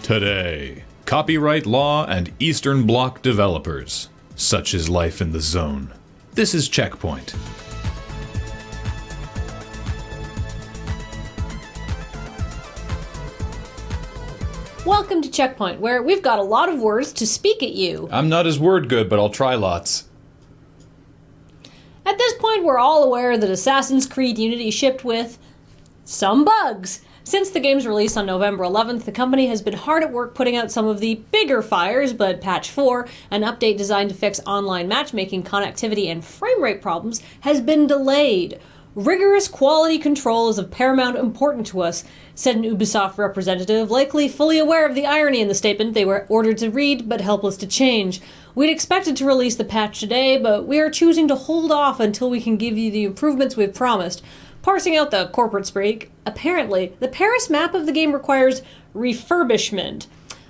Today, copyright law and Eastern Bloc developers. Such is life in the zone. This is CheckPoint. Welcome to CheckPoint, where we've got a lot of words to speak at you. I'm not as word good, but I'll try lots. At this point, we're all aware that Assassin's Creed Unity shipped with some bugs. Since the game's release on November 11th, the company has been hard at work putting out some of the bigger fires, but Patch 4, an update designed to fix online matchmaking, connectivity, and frame rate problems, has been delayed. Rigorous quality control is of paramount importance to us, said an Ubisoft representative, likely fully aware of the irony in the statement they were ordered to read but helpless to change. We'd expected to release the patch today, but we are choosing to hold off until we can give you the improvements we've promised. Parsing out the corporate speak, apparently, the Paris map of the game requires refurbishment.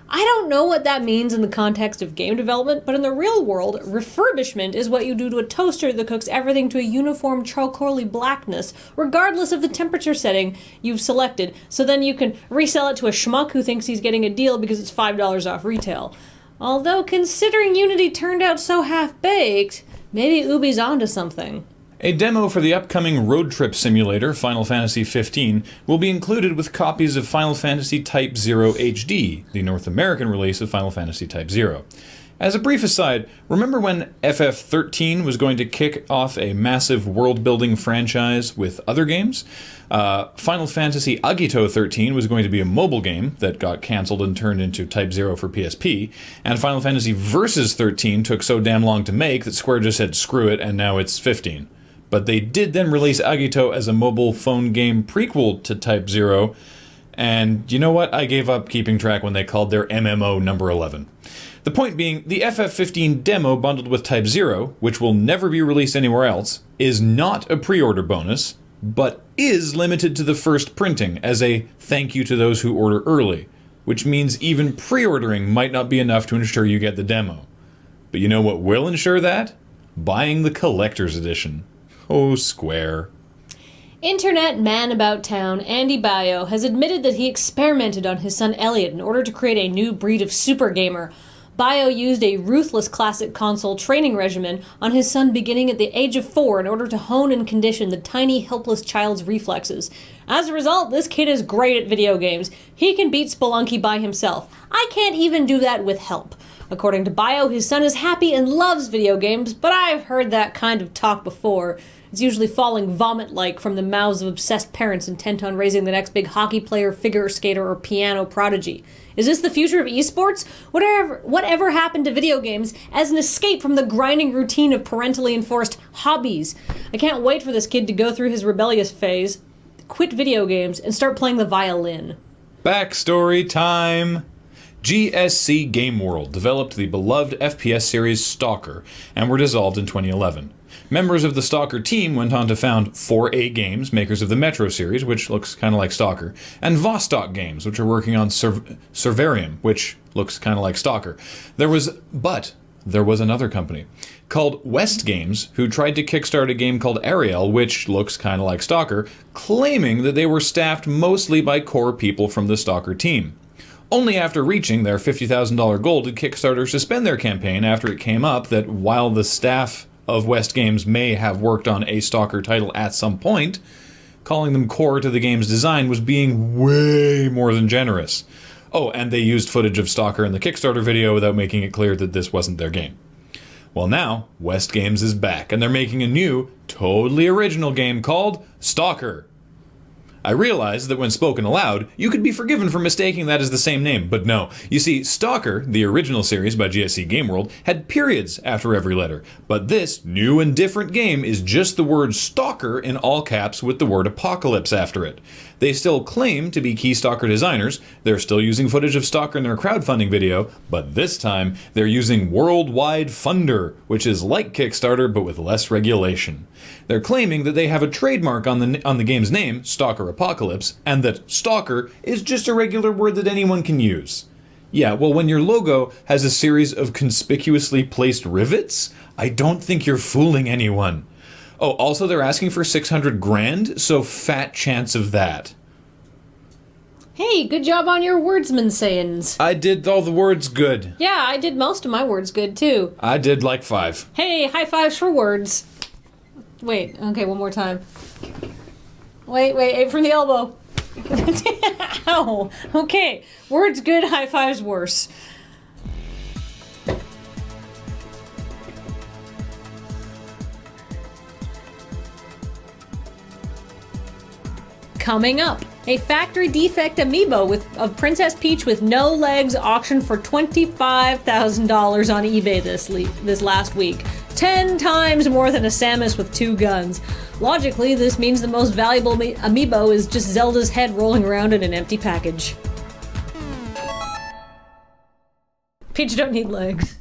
I don't know what that means in the context of game development, but in the real world, refurbishment is what you do to a toaster that cooks everything to a uniform charcoaly blackness, regardless of the temperature setting you've selected, so then you can resell it to a schmuck who thinks he's getting a deal because it's $5 off retail. Although, considering Unity turned out so half-baked, maybe Ubi's onto something. A demo for the upcoming road trip simulator, Final Fantasy XV, will be included with copies of Final Fantasy Type 0 HD, the North American release of Final Fantasy Type 0. As a brief aside, remember when FF13 was going to kick off a massive world-building franchise with other games? Final Fantasy Agito 13 was going to be a mobile game that got cancelled and turned into Type 0 for PSP, and Final Fantasy Versus 13 took so damn long to make that Square just said screw it, and now it's 15. But they did then release Agito as a mobile phone game prequel to Type 0, and you know what? I gave up keeping track when they called their MMO number 11. The point being, the FF15 demo bundled with Type 0, which will never be released anywhere else, is not a pre-order bonus, but is limited to the first printing as a thank you to those who order early, which means even pre-ordering might not be enough to ensure you get the demo. But you know what will ensure that? Buying the collector's edition. Oh, Square. Internet man about town Andy Baio has admitted that he experimented on his son Elliot in order to create a new breed of super gamer. Baio used a ruthless classic console training regimen on his son beginning at the age of 4 in order to hone and condition the tiny, helpless child's reflexes. As a result, this kid is great at video games. He can beat Spelunky by himself. I can't even do that with help. According to Baio, his son is happy and loves video games, but I've heard that kind of talk before. It's usually falling vomit-like from the mouths of obsessed parents intent on raising the next big hockey player, figure skater, or piano prodigy. Is this the future of esports? Whatever happened to video games as an escape from the grinding routine of parentally enforced hobbies? I can't wait for this kid to go through his rebellious phase, quit video games, and start playing the violin. Backstory time! GSC Game World developed the beloved FPS series Stalker and were dissolved in 2011. Members of the Stalker team went on to found 4A Games, makers of the Metro series, which looks kind of like Stalker, and Vostok Games, which are working on Servarium, which looks kind of like Stalker. There was another company called West Games who tried to kickstart a game called Ariel, which looks kind of like Stalker, claiming that they were staffed mostly by core people from the Stalker team. Only after reaching their $50,000 goal did Kickstarter suspend their campaign after it came up that while the staff of West Games may have worked on a Stalker title at some point, calling them core to the game's design was being way more than generous. Oh, and they used footage of Stalker in the Kickstarter video without making it clear that this wasn't their game. Well, now, West Games is back, and they're making a new, totally original game called Stalker. I realized that when spoken aloud, you could be forgiven for mistaking that as the same name, but no. You see, Stalker, the original series by GSC Game World, had periods after every letter, but this new and different game is just the word Stalker in all caps with the word apocalypse after it. They still claim to be key Stalker designers, they're still using footage of Stalker in their crowdfunding video, but this time they're using Worldwide Funder, which is like Kickstarter but with less regulation. They're claiming that they have a trademark on the game's name, Stalker Apocalypse, and that Stalker is just a regular word that anyone can use. Yeah, well, when your logo has a series of conspicuously placed rivets, I don't think you're fooling anyone. Oh, also they're asking for $600,000, so fat chance of that. Hey, good job on your wordsman sayings. I did all the words good. Yeah, I did most of my words good, too. I did like 5. Hey, high fives for words. Wait, okay, one more time. Wait, aim from the elbow. Ow. Okay, words good, high fives worse. Coming up, a factory defect amiibo of Princess Peach with no legs auctioned for $25,000 on eBay this last week. 10 times more than a Samus with 2 guns. Logically, this means the most valuable amiibo is just Zelda's head rolling around in an empty package. Peach don't need legs.